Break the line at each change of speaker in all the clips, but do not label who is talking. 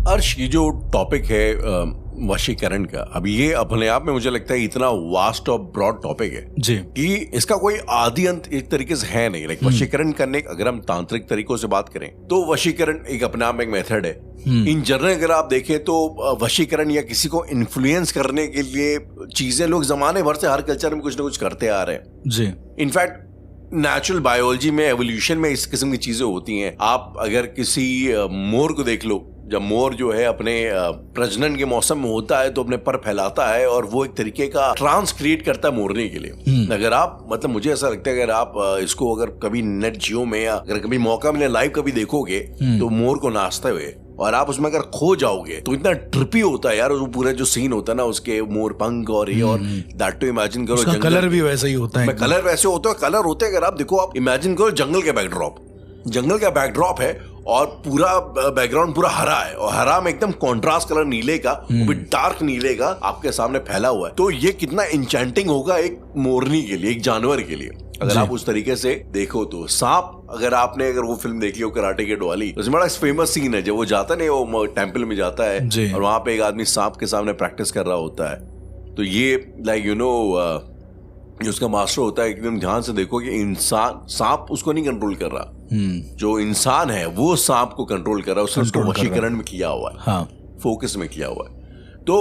अर्श, ये जो टॉपिक है वशीकरण का, अब ये अपने आप में मुझे लगता है इतना वास्ट और ब्रॉड टॉपिक है
जी
कि इसका कोई आदि अंत एक तरीके से है नहीं। लाइक वशीकरण करने, अगर हम तांत्रिक तरीकों से बात करें तो वशीकरण एक अपने आप में एक मेथड है। इन जनरल अगर आप देखें तो वशीकरण या किसी को इन्फ्लुएंस करने के लिए चीजें लोग जमाने भर से हर कल्चर में कुछ ना कुछ करते आ रहे हैं
जी।
इनफैक्ट नेचुरल बायोलॉजी में, एवोल्यूशन में इस किस्म की चीजें होती हैं। आप अगर किसी मोर को देख लो, जब मोर जो है अपने प्रजनन के मौसम में होता है तो अपने पर फैलाता है और वो एक तरीके का ट्रांस क्रिएट करता है मोरने के लिए। अगर आप, मतलब मुझे ऐसा लगता है, अगर आप इसको अगर कभी नेट जियो में या अगर कभी मौका मिले लाइव कभी देखोगे तो मोर को नाचते हुए, और आप उसमें अगर खो जाओगे तो इतना ट्रिपी होता है यार वो पूरा जो सीन होता है ना, उसके मोर पंख और ये, और दैट टू इमेजिन करो
उसका कलर भी वैसा ही होता है।
कलर वैसे होते हैं, कलर होते हैं। अगर आप देखो, आप इमेजिन करो जंगल का बैकड्रॉप, जंगल का बैकड्रॉप है और पूरा बैकग्राउंड पूरा हरा है, और हरा में एकदम कॉन्ट्रास्ट कलर नीले का, वो भी डार्क नीले का आपके सामने फैला हुआ है। तो ये कितना इंचेंटिंग होगा एक मोरनी के लिए, एक जानवर के लिए, अगर आप उस तरीके से देखो तो। सांप, अगर आपने अगर वो फिल्म देखी हो कराटे किड वाली, उसमें बड़ा फेमस सीन है जब वो जाता है, वो टेंपल में जाता है और वहां पे एक आदमी सांप के सामने प्रैक्टिस कर रहा होता है। तो ये लाइक यू नो जो उसका मास्टर होता है, एकदम ध्यान से देखो कि इंसान, सांप उसको नहीं कंट्रोल कर रहा, जो इंसान है वो सांप को कंट्रोल कर रहा है। उसने उसको वशीकरण में किया हुआ है, हाँ, फोकस में किया हुआ है। तो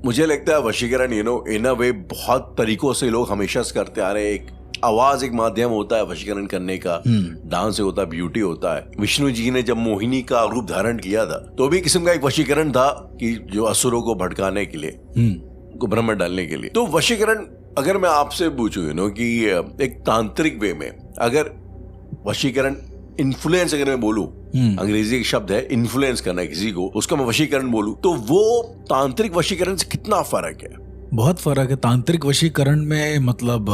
मुझे लगता है वशीकरण यू नो इन अ वे बहुत तरीकों से लोग हमेशा से करते आ रहे हैं। एक आवाज एक माध्यम होता है वशीकरण करने का, डांस होता है, ब्यूटी होता है। विष्णु जी ने जब मोहिनी का रूप धारण किया था तो भी किस्म का एक वशीकरण था कि जो असुरों को भड़काने के लिए, को भ्रम में डालने के लिए। तो वशीकरण, अगर मैं आपसे पूछूं यू नो कि एक तांत्रिक वे में अगर वशीकरण, इन्फ्लुएंस अगर मैं बोलूं, अंग्रेजी एक शब्द है इन्फ्लुएंस करना किसी को, उसका मैं वशीकरण बोलूं, तो वो तांत्रिक वशीकरण से कितना फर्क है?
बहुत फर्क है। तांत्रिक वशीकरण में मतलब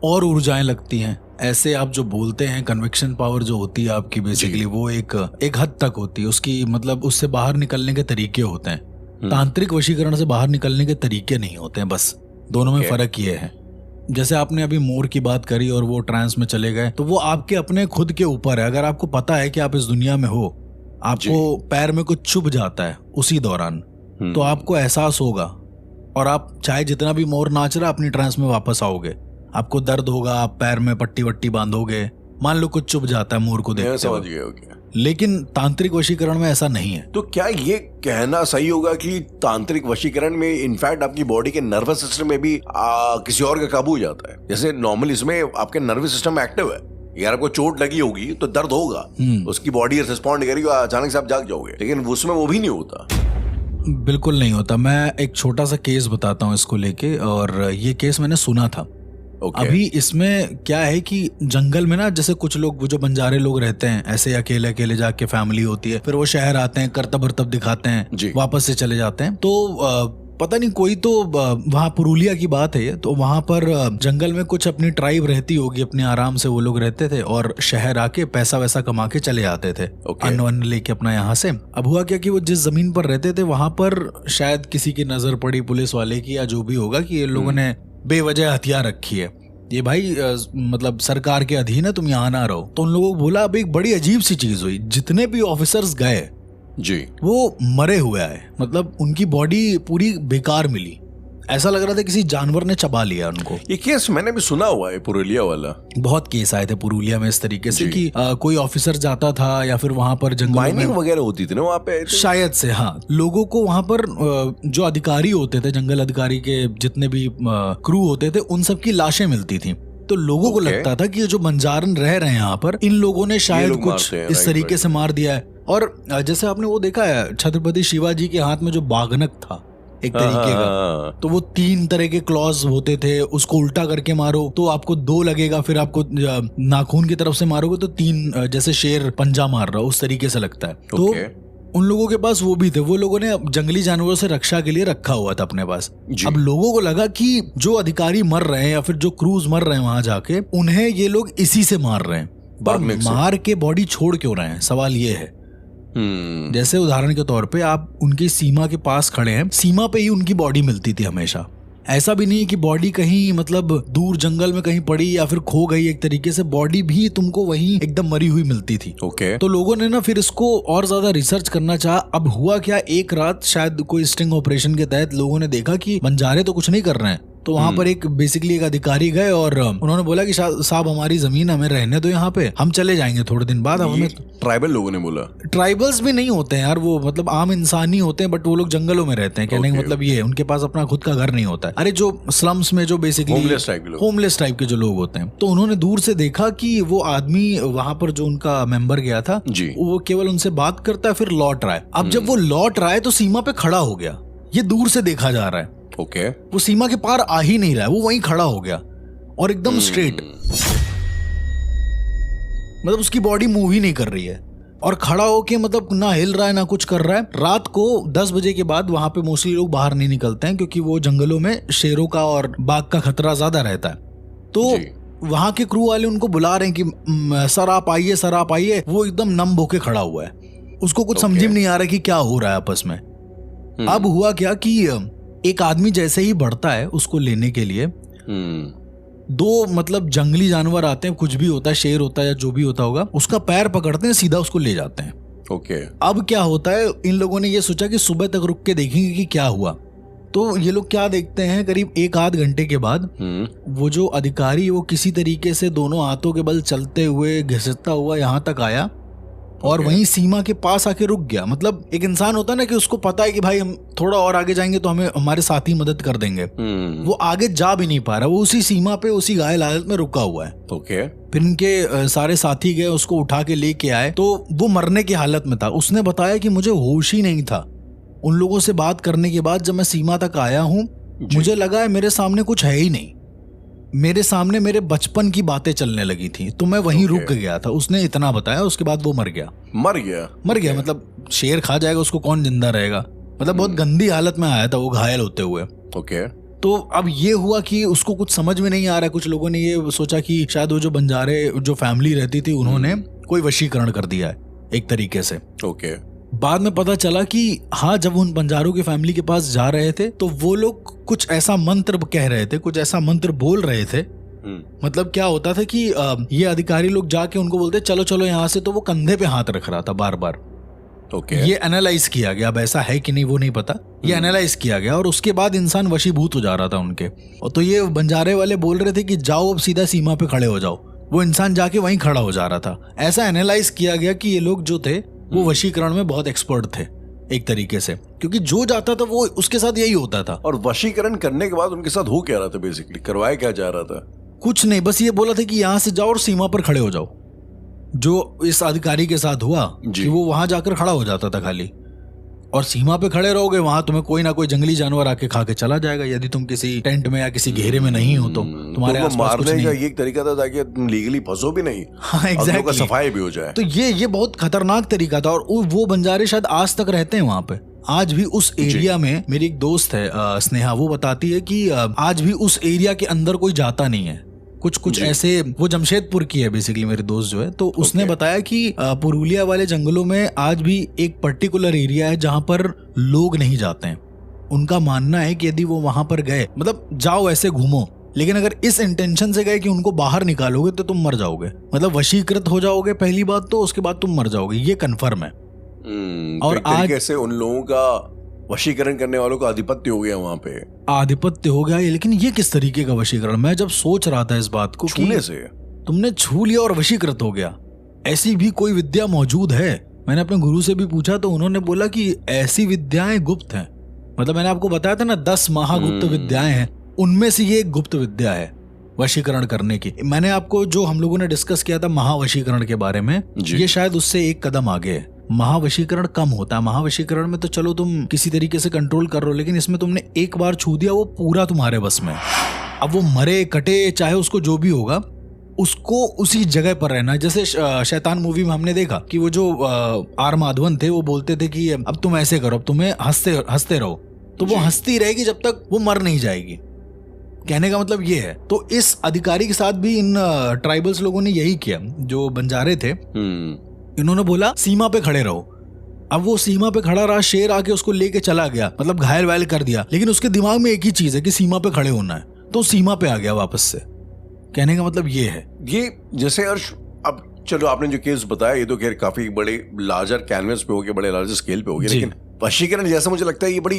और ऊर्जाएं लगती हैं। ऐसे आप जो बोलते हैं कन्विक्शन पावर जो होती है आपकी, बेसिकली वो एक हद तक होती है उसकी, मतलब उससे बाहर निकलने के तरीके होते हैं। तांत्रिक वशीकरण से बाहर निकलने के तरीके नहीं होते हैं, बस दोनों में फर्क ये है। जैसे आपने अभी मोर की बात करी और वो ट्रांस में चले गए, तो वो आपके अपने खुद के ऊपर है। अगर आपको पता है कि आप इस दुनिया में हो, आपको पैर में कुछ चुभ जाता है उसी दौरान, तो आपको एहसास होगा और आप चाहे जितना भी मोर नाच रहा अपनी ट्रांस में वापस आओगे, आपको दर्द होगा, आप पैर में पट्टी वट्टी बांधोगे, मान लो कुछ चुभ जाता है मोर को देखते हुए। लेकिन तांत्रिक वशीकरण में ऐसा नहीं है।
तो क्या ये कहना सही होगा कि तांत्रिक वशीकरण में इनफैक्ट आपकी बॉडी के नर्वस सिस्टम में भी किसी और का काबू हो जाता है? जैसे नॉर्मल इसमें आपके नर्वस सिस्टम एक्टिव है, यार आपको चोट लगी होगी तो दर्द होगा, उसकी बॉडी रिस्पॉन्ड करेगी, अचानक से आप जाग जाओगे, लेकिन उसमें वो भी नहीं होता।
बिल्कुल नहीं होता। मैं एक छोटा सा केस बताता हूँ इसको लेके, और ये केस मैंने सुना था। अभी इसमें क्या है कि जंगल में ना, जैसे कुछ लोग, वो जो बंजारे लोग रहते हैं, ऐसे अकेले अकेले जाके फैमिली होती है, फिर वो शहर आते हैं, करतब बरतब दिखाते हैं, वापस से चले जाते हैं। तो पता नहीं कोई तो वहाँ पुरुलिया की बात है, तो वहाँ पर जंगल में कुछ अपनी ट्राइब रहती होगी, अपने आराम से वो लोग रहते थे और शहर आके पैसा वैसा कमा के चले आते थे, अन्न वन्न लेके अपना यहाँ से। अब हुआ क्या कि वो जिस जमीन पर रहते थे वहां पर शायद किसी की नजर पड़ी, पुलिस वाले की या जो भी होगा, कि ये लोगों ने बेवजह हथियार रखी है, ये भाई मतलब सरकार के अधीन है, तुम यहाँ ना रहो। तो उन लोगों को बोला। अब एक बड़ी अजीब सी चीज हुई, जितने भी ऑफिसर्स गए
जी वो
मरे हुए आए, मतलब उनकी बॉडी पूरी बेकार मिली, ऐसा लग रहा था किसी जानवर ने चबा लिया उनको।
ये केस मैंने भी सुना हुआ है, पुरुलिया वाला।
बहुत केस आए थे पुरुलिया में इस तरीके से कि कोई ऑफिसर जाता था या फिर वहां पर जंगल
माइनिंग वगैरह होती थी ना वहां पे,
शायद से, हाँ, लोगों को वहां पर जो अधिकारी होते थे, जंगल अधिकारी के जितने भी क्रू होते थे, उन सब की लाशें मिलती थी। तो लोगों को लगता था कि जो बंजारन रह रहे हैं यहाँ पर, इन लोगों ने शायद कुछ इस तरीके से मार दिया है। और जैसे आपने वो देखा है छत्रपति शिवाजी के हाथ में जो बागनक था एक तरीके का, तो वो 3 तरह के क्लॉज होते थे, उसको उल्टा करके मारो तो आपको 2 लगेगा, फिर आपको नाखून की तरफ से मारोगे तो 3, जैसे शेर पंजा मार रहा हो उस तरीके से लगता है। तो उन लोगों के पास वो भी थे, वो लोगों ने जंगली जानवरों से रक्षा के लिए रखा हुआ था अपने पास। अब लोगों को लगा कि जो अधिकारी मर रहे हैं या फिर जो क्रूज मर रहे हैं वहां जाके, उन्हें ये लोग इसी से मार रहे हैं, मार के बॉडी छोड़ क्यों रहे हैं, सवाल ये है। जैसे उदाहरण के तौर पे आप उनकी सीमा के पास खड़े हैं, सीमा पे ही उनकी बॉडी मिलती थी हमेशा, ऐसा भी नहीं है कि बॉडी कहीं मतलब दूर जंगल में कहीं पड़ी या फिर खो गई, एक तरीके से बॉडी भी तुमको वहीं एकदम मरी हुई मिलती थी।
ओके।
तो लोगों ने ना फिर इसको और ज्यादा रिसर्च करना चाहा। अब हुआ क्या, एक रात शायद कोई स्टिंग ऑपरेशन के तहत लोगों ने देखा कि बंजारे तो कुछ नहीं कर रहे हैं, तो वहां पर एक बेसिकली एक अधिकारी गए और उन्होंने बोला कि साहब हमारी जमीन हमें रहने दो यहाँ पे, हम चले जाएंगे थोड़े दिन बाद। हमें
ट्राइबल लोगों ने बोला?
ट्राइबल्स भी नहीं होते हैं यार, वो मतलब आम इंसान ही होते हैं, बट वो लोग जंगलों में रहते हैं। कहने का मतलब ये है, उनके पास अपना खुद का घर नहीं होता है। अरे जो स्लम्स में जो बेसिकली होमलेस टाइप के जो लोग होते हैं, तो उन्होंने दूर से देखा कि वो आदमी वहां पर जो उनका मेंबर गया था वो केवल उनसे बात करता है फिर लौट रहा है। अब जब वो लौट रहा है तो सीमा पे खड़ा हो गया, ये दूर से देखा जा रहा है।
ओके।
वो सीमा के पार आ ही नहीं रहा है, वो वहीं खड़ा हो गया और एकदम स्ट्रेट, मतलब उसकी बॉडी मूव ही नहीं कर रही है और खड़ा होके मतलब ना हिल रहा है ना कुछ कर रहा है। रात को 10 बजे के बाद वहां पे मोस्टली लोग बाहर नहीं निकलते हैं क्योंकि वो जंगलों में शेरों का और बाघ का खतरा ज्यादा रहता है। तो वहां के क्रू वाले उनको बुला रहे हैं कि सर आप आइए, सर आप आइए। वो एकदम नम होके खड़ा हुआ है, उसको कुछ समझ में नहीं आ रहा कि क्या हो रहा है आपस में। अब हुआ क्या कि एक आदमी जैसे ही बढ़ता है उसको लेने के लिए, दो मतलब जंगली जानवर आते हैं, कुछ भी होता है, शेर होता है या जो भी होता होगा, उसका पैर पकड़ते हैं, सीधा उसको ले जाते हैं।
ओके।
अब क्या होता है, इन लोगों ने ये सोचा कि सुबह तक रुक के देखेंगे कि क्या हुआ। तो ये लोग क्या देखते हैं, करीब 1-8 घंटे के बाद वो जो अधिकारी वो किसी तरीके से दोनों हाथों के बल चलते हुए घिसटता हुआ यहाँ तक आया और वहीं सीमा के पास आके रुक गया। मतलब एक इंसान होता है ना कि उसको पता है कि भाई हम थोड़ा और आगे जाएंगे तो हमें हमारे साथी मदद कर देंगे, वो आगे जा भी नहीं पा रहा, वो उसी सीमा पे उसी घायल हालत में रुका हुआ है।
ओके।
फिर इनके सारे साथी गए, उसको उठा के लेके आए तो वो मरने की हालत में था। उसने बताया कि मुझे होश ही नहीं था। उन लोगों से बात करने के बाद जब मैं सीमा तक आया हूँ, मुझे लगा है मेरे सामने कुछ है ही नहीं, मेरे सामने मेरे बचपन की बातें चलने लगी थी, तो मैं वहीं रुक गया था। उसने इतना बताया, उसके बाद वो मर गया। मतलब शेर खा जाएगा उसको, कौन जिंदा रहेगा। मतलब बहुत गंदी हालत में आया था वो घायल होते हुए।
ओके।
तो अब ये हुआ कि उसको कुछ समझ में नहीं आ रहा है। कुछ लोगों ने ये सोचा कि शायद वो जो बंजारे जो फैमिली रहती थी उन्होंने कोई वशीकरण कर दिया है एक तरीके से।
ओके।
बाद में पता चला कि हाँ, जब उन बंजारों की फैमिली के पास जा रहे थे तो वो लोग कुछ ऐसा मंत्र कह रहे थे, कुछ ऐसा मंत्र बोल रहे थे। मतलब क्या होता था कि ये अधिकारी लोग जाके उनको बोलते चलो चलो यहाँ से, तो वो कंधे पे हाथ रख रहा था बार बार।
ओके।
ये एनालाइज किया गया, अब ऐसा है कि नहीं वो नहीं पता, ये एनालाइज किया गया और उसके बाद इंसान वशीभूत हो जा रहा था उनके। और तो ये बंजारे वाले बोल रहे थे कि जाओ अब सीधा सीमा पे खड़े हो जाओ। वो इंसान जाके वहीं खड़ा हो जा रहा था। ऐसा एनालाइज किया गया कि ये लोग जो थे वो वशीकरण में बहुत एक्सपर्ट थे एक तरीके से, क्योंकि जो जाता था वो उसके साथ यही होता था।
और वशीकरण करने के बाद उनके साथ हो क्या रहा था, बेसिकली करवाया क्या जा रहा था?
कुछ नहीं, बस ये बोला था कि यहाँ से जाओ और सीमा पर खड़े हो जाओ। जो इस अधिकारी के साथ हुआ कि वो वहां जाकर खड़ा हो जाता था खाली, और सीमा पे खड़े रहोगे, वहां तुम्हें कोई ना कोई जंगली जानवर आके खा के चला जाएगा यदि तुम किसी टेंट में या किसी घेरे में नहीं हो तो तुम्हारे आसपास कुछ नहीं।
का ये एक तरीका था ताकि तुम लीगली फंसो भी नहीं।
हाँ, एग्जैक्टली,
सफाई भी हो जाए।
तो ये बहुत खतरनाक तरीका था। और वो बंजारे शायद आज तक रहते हैं वहां पे, आज भी उस एरिया में। मेरी एक दोस्त है स्नेहा, वो बताती है कि आज भी उस एरिया के अंदर कोई जाता नहीं है। कुछ ऐसे, वो जमशेदपुर की है बेसिकली मेरी दोस्त जो है, तो उसने बताया कि पुरुलिया वाले जंगलों में आज भी एक पर्टिकुलर एरिया है जहां पर लोग नहीं जाते हैं। उनका मानना है कि यदि वो वहां पर गए, मतलब जाओ ऐसे घूमो, लेकिन अगर इस इंटेंशन से गए कि उनको बाहर निकालोगे तो तुम मर जाओगे, मतलब वशीकृत हो जाओगे पहली बात तो, उसके बाद तुम मर जाओगे, ये कन्फर्म है।
और आज कैसे उन लोगों का वशीकरण करने वालों का आधिपत्य हो गया वहां पे, आधिपत्य
हो गया। लेकिन ये किस तरीके का वशीकरण, मैं जब सोच रहा था इस बात को,
छूने से
तुमने छू लिया और वशीकृत हो गया, ऐसी भी कोई विद्या मौजूद है? मैंने अपने गुरु से भी पूछा तो उन्होंने बोला कि ऐसी विद्याएं गुप्त हैं। मतलब मैंने आपको बताया था ना 10 महागुप्त विद्याएं हैं, उनमें से ये एक गुप्त विद्या है वशीकरण करने की। मैंने आपको जो हम लोगों ने डिस्कस किया था महावशीकरण के बारे में, ये शायद उससे एक कदम आगे है। महावशीकरण कम होता है, महावशीकरण में तो चलो तुम किसी तरीके से कंट्रोल कर रहे हो, लेकिन इसमें तुमने एक बार छू दिया, वो पूरा तुम्हारे बस में। अब वो मरे कटे चाहे उसको जो भी होगा, उसको उसी जगह पर रहना। जैसे शैतान मूवी में हमने देखा कि वो जो आर माधवन थे वो बोलते थे कि अब तुम ऐसे करो, अब तुम्हें हंसते रहो, तो वो हंसती रहेगी जब तक वो मर नहीं जाएगी। कहने का मतलब ये है। तो इस अधिकारी के साथ भी इन ट्राइबल्स लोगों ने यही किया, जो बंजारे थे। इन्होंने बोला सीमा पे खड़े रहो, अब वो सीमा पे खड़ा रहा, शेर आके उसको लेके चला गया, मतलब घायल वायल कर दिया, लेकिन उसके दिमाग में एक ही चीज है कि सीमा पे खड़े होना है, तो सीमा पे आ गया वापस से। कहने का मतलब ये है।
ये जैसे अर्श, अब चलो आपने जो केस बताया ये तो खैर काफी बड़े लार्जर कैनवस पे हो गया, बड़े लार्जर स्केल पे हो गया, लेकिन वशीकरण जैसा मुझे लगता है ये बड़ी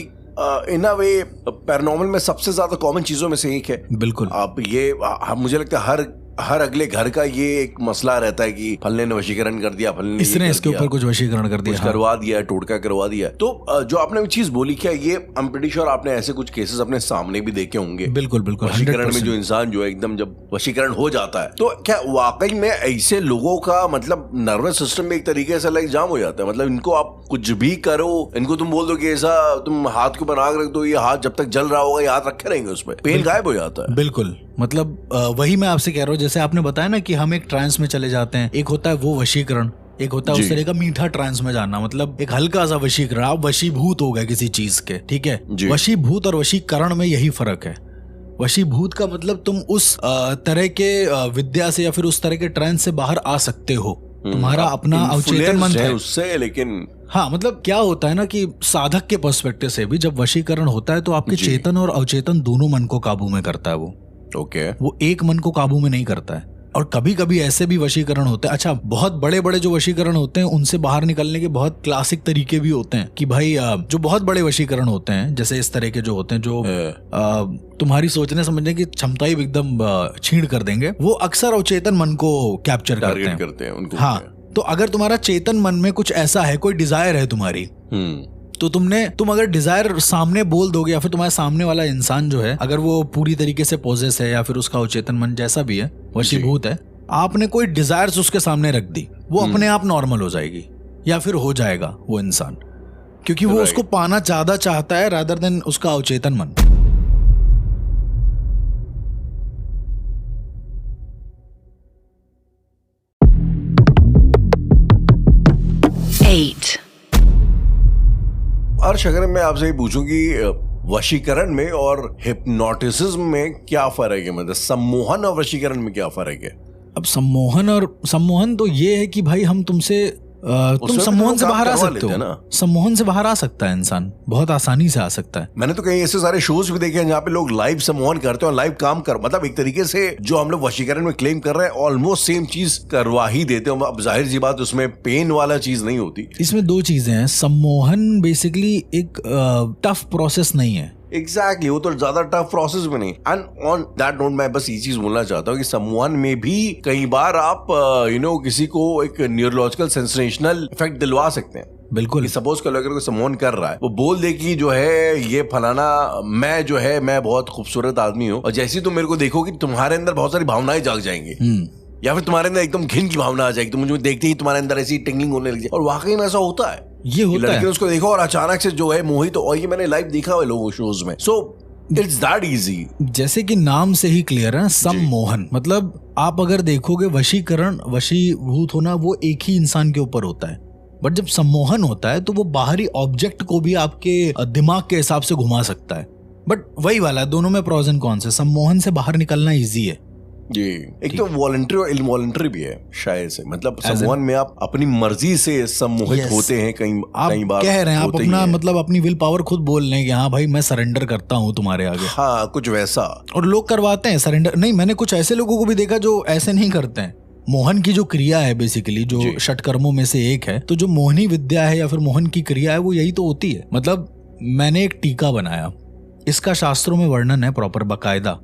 इन अ वे पैरानॉर्मल में सबसे ज्यादा कॉमन चीजों में से एक है।
बिल्कुल।
अब ये मुझे लगता है हर अगले घर का ये एक मसला रहता है कि फलने ने वशीकरण कर दिया, फलने ने
इसने इसके ऊपर कुछ वशीकरण कर दिया,
करवा दिया, टोटका करवा दिया। तो जो आपने चीज बोली, क्या ये आई एम प्रीटी श्योर आपने ऐसे कुछ केसेस अपने सामने भी देखे होंगे?
बिल्कुल बिल्कुल।
वशीकरण में जो इंसान जो है एकदम जब वशीकरण हो जाता है, तो क्या वाकई में ऐसे लोगों का मतलब नर्वस सिस्टम में एक तरीके से लाइक जाम हो जाता है? मतलब इनको आप कुछ भी करो, इनको तुम बोल दो कि ऐसा तुम हाथ के ऊपर आग रख दो, ये हाथ जब तक जल रहा होगा ये हाथ रखे रहेंगे, उसमें पेन गायब हो जाता है।
बिल्कुल, मतलब वही मैं आपसे कह रहा हूँ, जैसे आपने बताया ना कि हम एक ट्रांस में चले जाते हैं, एक होता है वो वशीकरण, एक होता है उस तरह का मीठा ट्रांस में जाना, मतलब एक हल्का सा वशीकरण, आप वशीभूत हो गए किसी चीज के, ठीक है। वशीभूत और वशीकरण में यही फर्क है। वशीभूत का मतलब तुम उस तरह के विद्या से या फिर उस तरह के ट्रांस से बाहर आ सकते हो, तुम्हारा अपना अवचेतन मन है
उससे। लेकिन
हाँ, मतलब क्या होता है ना कि साधक के पर्सपेक्टिव से भी जब वशीकरण होता है तो आपके चेतन और अवचेतन दोनों मन को काबू में करता है वो। वो एक मन को काबू में नहीं करता है। और कभी कभी ऐसे भी वशीकरण होते हैं, अच्छा बहुत बड़े बड़े जो वशीकरण होते हैं उनसे बाहर निकलने के बहुत क्लासिक तरीके भी होते हैं कि भाई जो बहुत बड़े वशीकरण होते हैं, जैसे इस तरह के जो होते हैं जो तुम्हारी सोचने समझने की क्षमता ही एकदम छीण कर देंगे, वो अक्सर अवचेतन मन को कैप्चर करते हैं उनको। हाँ, तो अगर तुम्हारा चेतन मन में कुछ ऐसा है, कोई डिजायर है तुम्हारी, तो तुम अगर डिजायर सामने बोल दोगे, या फिर तुम्हारे सामने वाला इंसान जो है अगर वो पूरी तरीके से पोजेस है या फिर उसका अवचेतन मन जैसा भी है, वशीभूत है, आपने कोई डिजायर्स उसके सामने रख दी, वो अपने आप नॉर्मल हो जाएगी या फिर हो जाएगा वो इंसान, क्योंकि वो उसको पाना ज्यादा चाहता है रादर देन उसका अवचेतन मन।
अर्श, अगर मैं आपसे ये पूछूं कि वशीकरण में और हिप्नोटिसिज्म में क्या फर्क है, मतलब सम्मोहन और वशीकरण में क्या फर्क है?
अब सम्मोहन तो ये है कि भाई हम तुमसे तुम सम्मोहन से बाहर आ सकते हो ना। सम्मोहन से बाहर आ सकता है इंसान, बहुत आसानी से आ सकता है।
मैंने तो कई ऐसे सारे शोज भी देखे हैं जहाँ पे लोग लाइव सम्मोहन करते हैं और लाइव काम कर, मतलब एक तरीके से जो हम लोग वशीकरण में क्लेम कर रहे हैं ऑलमोस्ट सेम चीज करवा ही देते हैं। अब जाहिर सी बात उसमें पेन वाला चीज नहीं होती।
इसमें दो चीजें हैं, सम्मोहन बेसिकली एक टफ प्रोसेस नहीं है।
एग्जैक्टली, वो तो ज्यादा टफ प्रोसेस भी नहीं। एंड ऑन दैट नोट मैं बस ये चीज बोलना चाहता हूँ कि सम्मोहन में भी कई बार आप किसी को एक न्यूरोलॉजिकल सेंसेशनल इफेक्ट दिलवा सकते हैं।
बिल्कुल।
सपोज कर लो अगर कोई सम्मोहन कर रहा है, वो बोल दे कि जो है ये फलाना मैं जो है मैं बहुत खूबसूरत आदमी हूँ, और जैसे ही तुम मेरे को देखोगे तुम्हारे अंदर बहुत सारी भावनाएं जाग जाएंगी, या फिर तुम्हारे अंदर एकदम घिन की भावना आ जाएगी, तो मुझे देखते ही तुम्हारे अंदर ऐसी टिंगलिंग होने लगी। और वाकई में ऐसा होता है,
ये होता है।
उसको देखो और अचानक से जो है मोहित, और ये मैंने लाइव देखा हुआ लोगों शोज में। So it's that easy.
जैसे कि नाम से ही क्लियर है, सम्मोहन मतलब आप अगर देखोगे वशीकरण, वशीभूत होना वो एक ही इंसान के ऊपर होता है, बट जब सम्मोहन होता है तो वो बाहरी ऑब्जेक्ट को भी आपके दिमाग के हिसाब से घुमा सकता है। बट वही वाला, दोनों में प्रोज एंड कॉन्स है। सम्मोहन से बाहर निकलना इजी है
जी, एक तो वॉलंटरी और इनवॉलंटरी भी है शायद से, मतलब सम्मोहन में आप अपनी मर्जी से सम्मोहित होते हैं, कई बार
कह रहे हैं आप अपना मतलब अपनी विल पावर खुद बोल रहे हैं कि हाँ भाई मैं सरेंडर करता हूँ तुम्हारे आगे।
हाँ, कुछ वैसा। और
लोग करवाते हैं सरेंडर। नहीं, मैंने कुछ ऐसे लोगों को भी देखा जो ऐसे नहीं करते हैं। मोहन की जो क्रिया है बेसिकली, जो षटकर्मों में से एक है, तो जो मोहनी विद्या है या फिर मोहन की क्रिया है वो यही तो होती है। मतलब मैंने एक टीका बनाया, इसका शास्त्रों में वर्णन है प्रॉपर बाकायदा।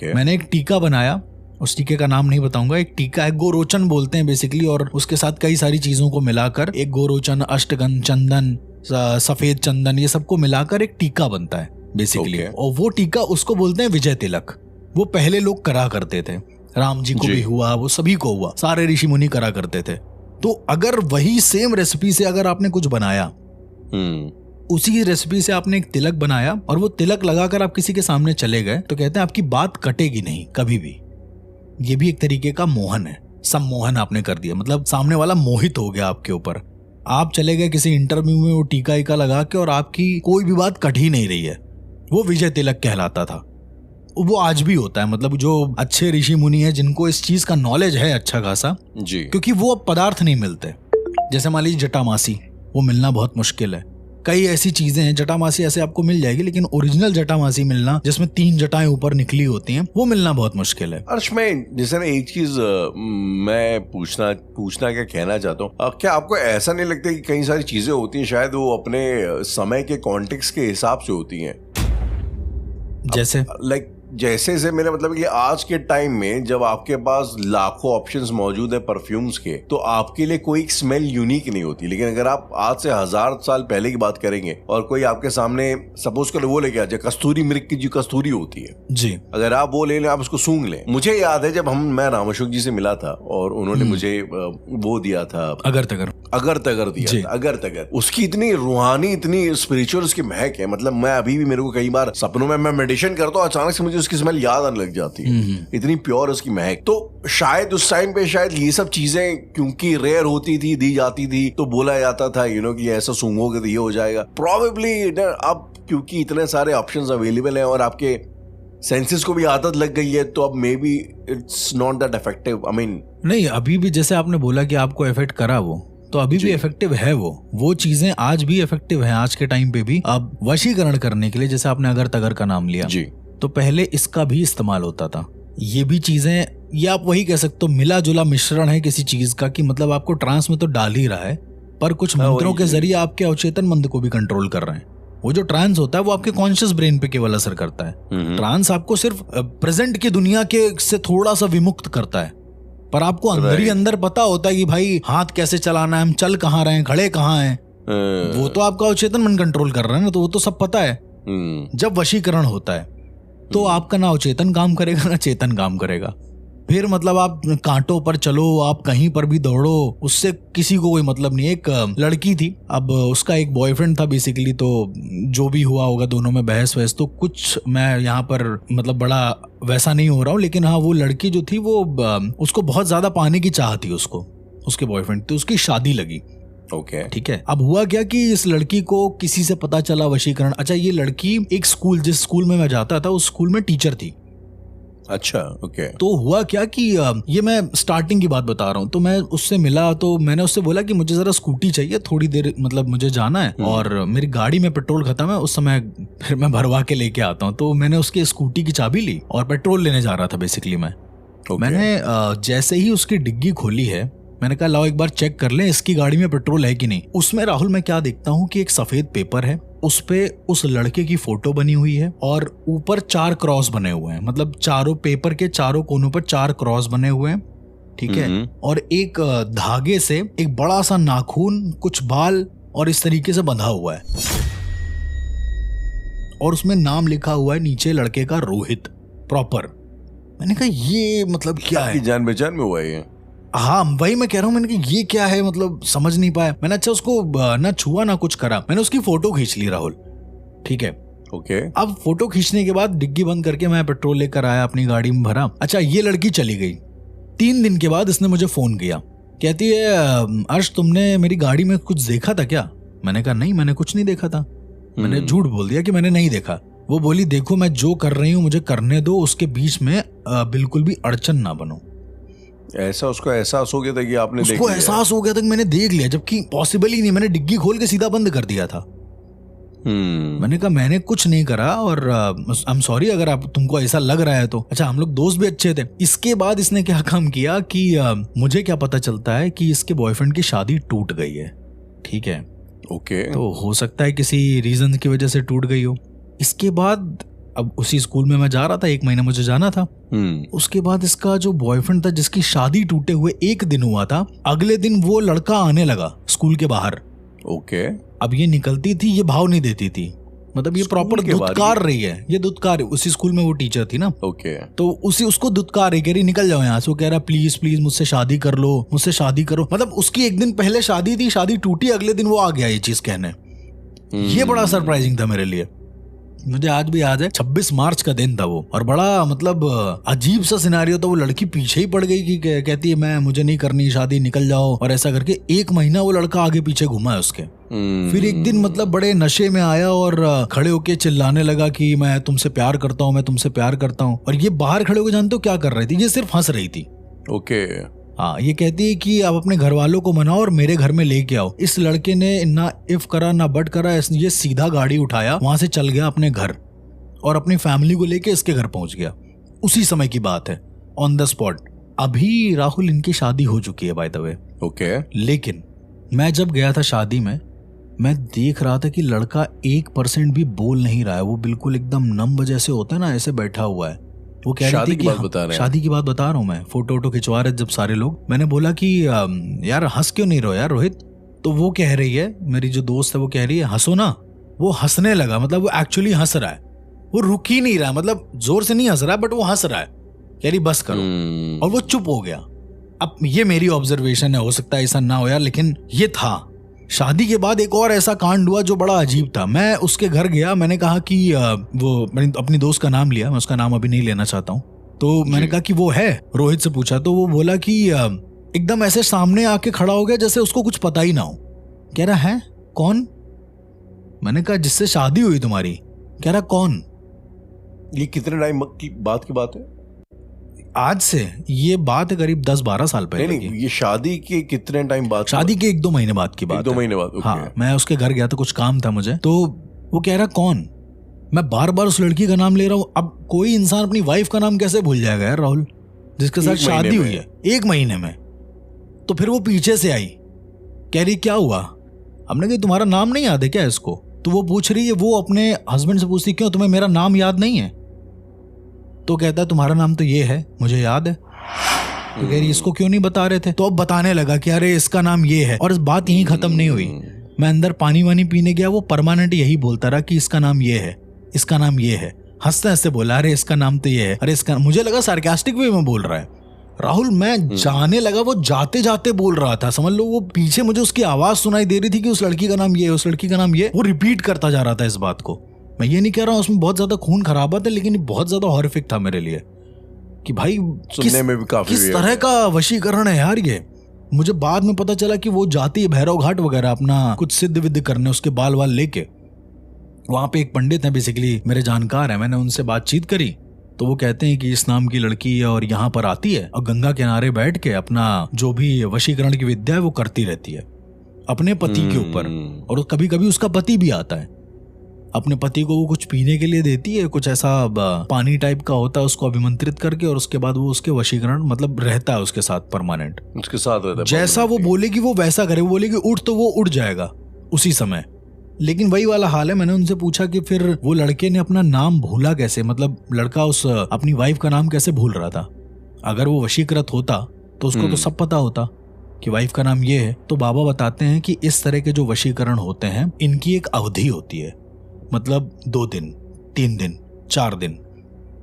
मैंने एक टीका बनाया, उस टीके का नाम नहीं बताऊंगा, एक टीका है, गोरोचन बोलते हैं बेसिकली, और उसके साथ कई सारी चीजों को मिलाकर एक गोरोचन, अष्टगंध, चंदन, सफेद चंदन, ये सबको मिलाकर एक टीका बनता है बेसिकली। और वो टीका उसको बोलते हैं विजय तिलक। वो पहले लोग करा करते थे, राम जी को भी हुआ, वो सभी को हुआ, सारे ऋषि मुनि करा करते थे। तो अगर वही सेम रेसिपी से अगर आपने कुछ बनाया, उसी रेसिपी से आपने एक तिलक बनाया और वो तिलक लगाकर आप किसी के सामने चले गए, तो कहते हैं आपकी बात कटेगी नहीं कभी भी। ये भी एक तरीके का मोहन है, सम्मोहन आपने कर दिया, मतलब सामने वाला मोहित हो गया आपके ऊपर। आप चले गए किसी इंटरव्यू में वो टीका ईका लगा के और आपकी कोई भी बात कट ही नहीं रही है, वो विजय तिलक कहलाता था। वो आज भी होता है, मतलब जो अच्छे ऋषि मुनि है जिनको इस चीज का नॉलेज है अच्छा खासा जी, क्योंकि वो अब पदार्थ नहीं मिलते। जैसे मान लीजिए जटामासी, वो मिलना बहुत मुश्किल है। कई ऐसी चीजें हैं, जटामासी ऐसे आपको मिल जाएगी, लेकिन ओरिजिनल जटामासी मिलना जिसमें 3 जटाएं ऊपर निकली होती हैं, वो मिलना बहुत मुश्किल है।
अर्श, मैं जैसे ना एक चीज मैं पूछना क्या कहना चाहता हूँ, क्या आपको ऐसा नहीं लगता कि कई सारी चीजें होती हैं शायद वो अपने समय के कॉन्टेक्स्ट के हिसाब से होती हैं?
जैसे
जैसे मेरा मतलब कि आज के टाइम में जब आपके पास लाखों ऑप्शंस मौजूद है परफ्यूम्स के, तो आपके लिए कोई स्मेल यूनिक नहीं होती। लेकिन अगर आप आज से 1000 साल पहले की बात करेंगे और कोई आपके सामने सपोज कर वो लेके आ जाए, कस्तूरी मृग की जो कस्तूरी होती है जी, अगर आप वो ले लें, आप उसको सूंघ लें। मुझे याद है जब मैं राम अशोक जी से मिला था और उन्होंने मुझे वो दिया था, अगर तगर दिया था, अगर तगर। उसकी इतनी रूहानी, इतनी स्पिरिचुअल उसकी महक है, मतलब मैं अभी भी, मेरे को कई बार सपनों में मैं मेडिटेशन करता हूँ, अचानक से मुझे उसकी स्मेल याद आने लग जाती है, इतनी प्योर उसकी महक। तो शायद उस टाइम पे शायद ये सब चीजें क्योंकि रेयर होती थी, दी जाती थी, तो बोला जाता था कि ऐसा सूंघोगे तो ये हो जाएगा। प्रोबेबली अब क्योंकि इतने सारे ऑप्शंस अवेलेबल हैं और आपके सेंसेस को भी आदत लग गई है, तो अब may be it's not that effective. I mean
नहीं, अभी भी जैसे आपने बोला कि आपको इफेक्ट करा वो, तो अभी भी इफेक्टिव है वो चीजें आज भी इफेक्टिव है। आज के टाइम पे भी अब वशीकरण करने के लिए, जैसे आपने अगर तगर का नाम लिया जी, तो पहले इसका भी इस्तेमाल होता था। ये भी चीजें, ये आप वही कह सकते हो मिला जुला मिश्रण है किसी चीज का, कि मतलब आपको ट्रांस में तो डाल ही रहा है, पर कुछ मंत्रों के जरिए आपके अवचेतन मन को भी कंट्रोल कर रहे हैं। वो जो ट्रांस होता है वो आपके कॉन्शियस ब्रेन पे केवल असर करता है। ट्रांस आपको सिर्फ प्रेजेंट की दुनिया के से थोड़ा सा विमुक्त करता है, पर आपको अंदर ही अंदर पता होता है कि भाई हाथ कैसे चलाना है, हम चल कहाँ रहे हैं, खड़े कहाँ हैं, वो तो आपका अवचेतन मन कंट्रोल कर रहा है ना, तो वो तो सब पता है। जब वशीकरण होता है तो आपका ना अवचेतन काम करेगा ना चेतन काम करेगा। फिर मतलब आप कांटों पर चलो, आप कहीं पर भी दौड़ो, उससे किसी को कोई मतलब नहीं। एक लड़की थी, अब उसका एक बॉयफ्रेंड था बेसिकली, तो जो भी हुआ होगा दोनों में बहस वहस, तो कुछ मैं यहाँ पर मतलब बड़ा वैसा नहीं हो रहा हूँ, लेकिन हाँ वो लड़की जो थी वो उसको बहुत ज्यादा पाने की चाह थी, उसको उसके बॉयफ्रेंड, तो उसकी शादी लगी। ओके ठीक है। अब हुआ क्या कि इस लड़की को किसी से पता चला वशीकरण। अच्छा, ये लड़की एक स्कूल, जिस स्कूल में मैं जाता था उस स्कूल में टीचर थी।
अच्छा ओके।
तो हुआ क्या कि ये मैं स्टार्टिंग की बात बता रहा हूँ। तो मैं उससे मिला, तो मैंने उससे बोला कि मुझे जरा स्कूटी चाहिए, थोड़ी देर मतलब मुझे जाना है और मेरी गाड़ी में पेट्रोल खत्म है उस समय, फिर मैं भरवा के लेके आता हूँ। तो मैंने उसकी स्कूटी की चाबी ली और पेट्रोल लेने जा रहा था बेसिकली मैं। मैंने जैसे ही उसकी डिग्गी खोली है, मैंने कहा लाओ एक बार चेक कर लें इसकी गाड़ी में पेट्रोल है कि नहीं। उसमें राहुल मैं क्या देखता हूँ कि एक सफेद पेपर है, उस पे उस लड़के की फोटो बनी हुई है और ऊपर 4 क्रॉस बने हुए हैं, मतलब चारों पेपर के चारों कोनों पर 4 क्रॉस बने हुए हैं, ठीक है। और एक धागे से एक बड़ा सा नाखून, कुछ बाल और इस तरीके से बंधा हुआ है, और उसमें नाम लिखा हुआ है नीचे लड़के का, रोहित प्रॉपर। मैंने कहा ये मतलब क्या है,
जान पहचान में हुआ है?
हाँ वही मैं कह रहा हूँ, मैंने कहा ये क्या है, मतलब समझ नहीं पाया मैंने। अच्छा उसको ना छुआ ना कुछ करा, मैंने उसकी फोटो खींच ली राहुल, ठीक है।
ओके।
अब फोटो खींचने के बाद डिग्गी बंद करके मैं पेट्रोल लेकर आया, अपनी गाड़ी में भरा। अच्छा ये लड़की चली गई। 3 दिन के बाद इसने मुझे फोन किया, कहती है अर्श तुमने मेरी गाड़ी में कुछ देखा था क्या? मैंने कहा नहीं, मैंने कुछ नहीं देखा था। मैंने झूठ बोल दिया कि मैंने नहीं देखा। वो बोली देखो मैं जो कर रही हूँ मुझे करने दो, उसके बीच में बिल्कुल भी अड़चन ना बनो।
ऐसा उसको एहसास हो गया था कि आपने
उसको एहसास हो गया था कि मैंने देख लिया, जबकि पॉसिबल ही नहीं। मैंने डिग्गी खोल के सीधा बंद कर दिया था। मैंने कहा मैंने कुछ नहीं करा और आई एम सॉरी अगर आप तुमको ऐसा लग रहा है तो। अच्छा हम लोग दोस्त भी अच्छे थे। इसके बाद इसने क्या काम किया कि मुझे क्या पता चलता है कि इसके बॉयफ्रेंड की शादी टूट गई है, ठीक है।
ओके।
तो हो सकता है किसी रीजन की वजह से टूट गई हो। इसके बाद अब उसी स्कूल में मैं जा रहा था, 1 महीना मुझे जाना था। उसके बाद इसका जो बॉयफ्रेंड था जिसकी शादी टूटे हुए 1 दिन हुआ था, अगले दिन वो लड़का आने लगा स्कूल के बाहर।
ओके।
अब ये निकलती थी, ये भाव नहीं देती थी, मतलब ये प्रॉपर दुत्कार रही है, ये दुत्कार, उसी स्कूल में वो टीचर थी ना।
ओके।
तो उसको दुत्कार रही, कह रही निकल जाओ यहाँ से। वो कह रहा प्लीज प्लीज मुझसे शादी कर लो, मुझसे शादी करो। मतलब उसकी 1 दिन पहले शादी थी, शादी टूटी, अगले दिन वो आ गया ये चीज कहने। ये बड़ा सरप्राइजिंग था मेरे लिए। मुझे आज भी याद है 26 मार्च का दिन था वो, और बड़ा मतलब अजीब सा सिनेरियो था। वो लड़की पीछे ही पड़ गई कि कहती है मुझे नहीं करनी शादी, निकल जाओ। और ऐसा करके 1 महीना वो लड़का आगे पीछे घुमा है उसके। फिर एक दिन मतलब बड़े नशे में आया और खड़े होके चिल्लाने लगा कि मैं तुमसे प्यार करता हूँ, मैं तुमसे प्यार करता हूँ। और ये बाहर खड़े होकर जानते हो क्या कर रही थी? ये सिर्फ हंस रही थी।
ओके।
हाँ, ये कहती है कि आप अपने घर वालों को मनाओ और मेरे घर में लेके आओ। इस लड़के ने ना इफ करा ना बट करा, ये सीधा गाड़ी उठाया, वहां से चल गया अपने घर और अपनी फैमिली को लेके इसके घर पहुंच गया। उसी समय की बात है, ऑन द स्पॉट। अभी राहुल इनकी शादी हो चुकी है बाय द वे।
ओके।
लेकिन मैं जब गया था शादी में, मैं देख रहा था कि लड़का 1% भी बोल नहीं रहा है। वो बिल्कुल एकदम नम जैसे होता है ना, ऐसे बैठा हुआ है। वो कह रही थी कि शादी की बात बता रहा हूँ मैं, फोटो वोटो खिंचवा रहे जब सारे लोग। मैंने बोला कि यार हंस क्यों नहीं रहो यार रोहित। तो वो कह रही है, मेरी जो दोस्त है वो कह रही है हंसो ना। वो हंसने लगा, मतलब वो एक्चुअली हंस रहा है, वो रुक ही नहीं रहा, मतलब जोर से नहीं हंस रहा है बट वो हंस रहा है। कह रही बस करो, और वो चुप हो गया। अब ये मेरी ऑब्जर्वेशन है, हो सकता है ऐसा ना हो यार, लेकिन ये था। शादी के बाद एक और ऐसा कांड हुआ जो बड़ा अजीब था। मैं उसके घर गया, मैंने कहा कि मैंने अपनी दोस्त का नाम लिया, मैं उसका नाम अभी नहीं लेना चाहता हूँ। तो मैंने कहा कि वो है, रोहित से पूछा तो वो बोला कि एकदम ऐसे सामने आके खड़ा हो गया जैसे उसको कुछ पता ही ना हो। कह रहा है कौन? मैंने कहा जिससे शादी हुई तुम्हारी। कह रहा कौन?
ये कितने टाइम की बात है?
आज से ये बात है करीब 10-12 साल पहले।
नहीं, ये शादी के कितने टाइम बाद?
शादी के 1-2 महीने बाद की बात है।
1-2 महीने बाद।
हाँ, मैं उसके घर गया था, कुछ काम था मुझे। तो वो कह रहा कौन? मैं बार बार उस लड़की का नाम ले रहा हूँ। अब कोई इंसान अपनी वाइफ का नाम कैसे भूल जाएगा यार राहुल, जिसके साथ शादी हुई है 1 महीने में। तो फिर वो पीछे से आई, कह रही क्या हुआ? हमने कहा तुम्हारा नाम नहीं याद है क्या इसको? तो वो पूछ रही है, वो अपने हस्बैंड से पूछती क्यों तुम्हें मेरा नाम याद नहीं है? तो कहता है तुम्हारा नाम तो ये है, मुझे याद है। तो कह रही इसको क्यों नहीं बता रहे थे? तो अब बताने लगा कि अरे इसका नाम ये है। और इस बात यहीं खत्म नहीं हुई। मैं अंदर पानी वानी पीने गया, वो परमानेंट यही बोलता रहा कि इसका नाम ये है, इसका नाम ये है। हंसते हंसते बोला अरे इसका नाम तो ये है, अरे इसका। मुझे लगा सार्कास्टिक वे में बोल रहा है राहुल। मैं जाने लगा वो जाते जाते बोल रहा था, समझ लो। वो पीछे मुझे उसकी आवाज सुनाई दे रही थी कि उस लड़की का नाम ये है, उस लड़की का नाम ये। वो रिपीट करता जा रहा था इस बात को। मैं ये नहीं कह रहा हूँ उसमें बहुत ज्यादा खून खराबा था, लेकिन बहुत ज्यादा हॉरिफिक था मेरे लिए कि भाई
सुनने में भी काफी
किस तरह का वशीकरण है यार ये। मुझे बाद में पता चला कि वो जाती है भैरव घाट वगैरह अपना कुछ सिद्ध विद्ध करने, उसके बाल वाल लेके। वहां पे एक पंडित है बेसिकली, मेरे जानकार है, मैंने उनसे बातचीत करी। तो वो कहते हैं कि इस नाम की लड़की है और यहाँ पर आती है और गंगा किनारे बैठ के अपना जो भी वशीकरण की विद्या है वो करती रहती है अपने पति के ऊपर। और कभी कभी उसका पति भी आता है, अपने पति को वो कुछ पीने के लिए देती है, कुछ ऐसा पानी टाइप का होता है, उसको अभिमंत्रित करके, और उसके बाद वो उसके वशीकरण मतलब रहता है उसके साथ परमानेंट,
उसके साथ रहता है।
जैसा वो बोलेगी वो वैसा करे। वो बोलेगी उठ तो वो उठ जाएगा उसी समय। लेकिन वही वाला हाल है। मैंने उनसे पूछा कि फिर वो लड़के ने अपना नाम भूला कैसे, मतलब लड़का उस अपनी वाइफ का नाम कैसे भूल रहा था? अगर वो वशीकृत होता तो उसको तो सब पता होता कि वाइफ का नाम ये है। तो बाबा बताते हैं कि इस तरह के जो वशीकरण होते हैं इनकी एक अवधि होती है, मतलब 2 दिन, 3 दिन, 4 दिन।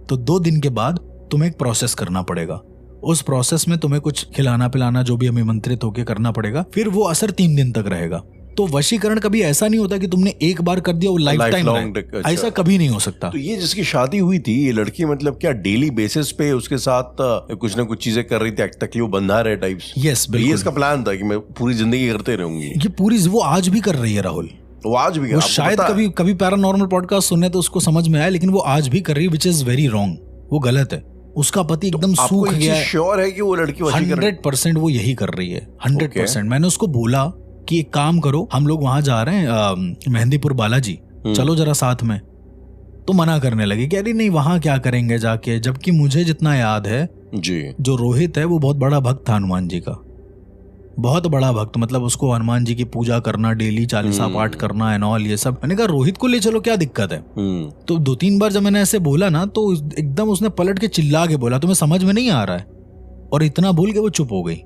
तो 2 दिन के बाद तुम्हें एक प्रोसेस करना पड़ेगा। उस प्रोसेस में तुम्हें कुछ खिलाना पिलाना जो भी अभिमंत्रित होकर करना पड़ेगा, फिर वो असर 3 दिन तक रहेगा। तो वशीकरण कभी ऐसा नहीं होता कि तुमने एक बार कर दिया वो लाइफ टाइम, ऐसा कभी नहीं हो सकता।
तो ये जिसकी शादी हुई थी, ये लड़की मतलब क्या डेली बेसिस पे उसके साथ कुछ ना कुछ चीजें कर रही थी ताकि वो बंधा रहे टाइप्स?
यस बिल्कुल,
ये इसका प्लान था कि मैं पूरी जिंदगी करते रहूंगी।
ये पूरी वो आज भी कर रही है राहुल।
वो आज भी,
वो शायद कभी पैरानॉर्मल पॉडकास्ट सुनने तो उसको समझ में आया, लेकिन वो आज भी कर रही है, विच इज वेरी रॉन्ग। वो गलत है। उसका पति एकदम सूख गया है।
श्योर है कि वो लड़की
100% वो यही कर रही है, 100%। मैंने उसको बोला कि एक काम करो, हम लोग वहां जा रहे हैं मेहंदीपुर बालाजी, चलो जरा साथ में। तो मना करने लगी, कह रही नहीं वहां क्या करेंगे जाके। जबकि मुझे जितना याद है
जी, जो
रोहित है वो बहुत बड़ा भक्त था हनुमान जी का, बहुत बड़ा भक्त। मतलब उसको हनुमान जी की पूजा करना, डेली 40 पाठ करना एंड ऑल, ये सब। मैंने कहा रोहित को ले चलो, क्या दिक्कत है? तो 2-3 बार जब मैंने ऐसे बोला ना, तो एकदम उसने पलट के चिल्ला के बोला तुम्हें समझ में नहीं आ रहा है, और इतना बोल के वो चुप हो गई।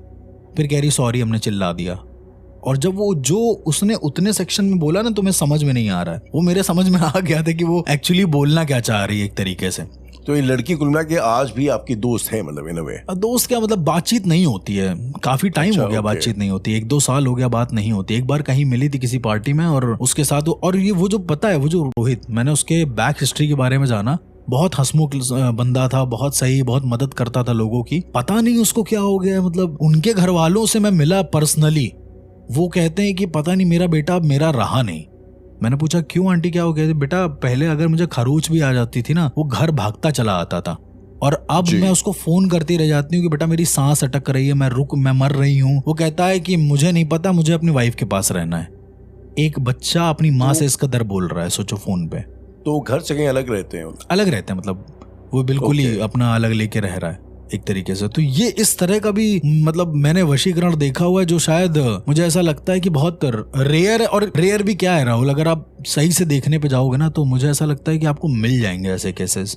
फिर कह रही सॉरी हमने चिल्ला दिया। और जब वो जो उसने उतने सेक्शन में बोला ना तुम्हें समझ में नहीं आ रहा है, वो मेरे समझ में आ गया था कि वो एक्चुअली बोलना क्या चाह रही है एक तरीके से।
तो ये लड़की कुल मिला के आज भी आपकी दोस्त है, मतलब इन अ वे?
दोस्त क्या, मतलब बातचीत नहीं होती है, काफी टाइम हो गया बातचीत नहीं होती, 1-2 साल हो गया बात नहीं होती। एक बार कहीं मिली थी किसी पार्टी में और उसके साथ। और ये वो जो पता है, वो जो रोहित, मैंने उसके बैक हिस्ट्री के बारे में जाना, बहुत हंसमुख बंदा था, बहुत सही, बहुत मदद करता था लोगों की। पता नहीं उसको क्या हो गया, मतलब उनके घर वालों से मैं मिला पर्सनली, वो कहते हैं कि पता नहीं मेरा बेटा अब मेरा रहा नहीं। मैंने पूछा क्यों आंटी क्या हो गया? बेटा पहले अगर मुझे खरोच भी आ जाती थी ना, वो घर भागता चला आता था और अब
जी।
मैं उसको फोन करती रह जाती हूँ कि बेटा मेरी सांस अटक रही है, मैं मर रही हूँ। वो कहता है कि मुझे नहीं पता, मुझे अपनी वाइफ के पास रहना है। एक बच्चा अपनी माँ से इस कदर बोल रहा है, सोचो फोन पे।
तो घर से कहीं अलग रहते हैं?
अलग रहते हैं, मतलब वो बिल्कुल ही अपना अलग लेके रह रहा है एक तरीके से। तो ये इस तरह का भी मतलब मैंने वशीकरण देखा हुआ है, जो शायद मुझे ऐसा लगता है कि बहुत रेयर है। और रेयर भी क्या है राहुल, अगर आप सही से देखने पे जाओगे ना तो मुझे ऐसा लगता है कि आपको मिल जाएंगे ऐसे केसेस।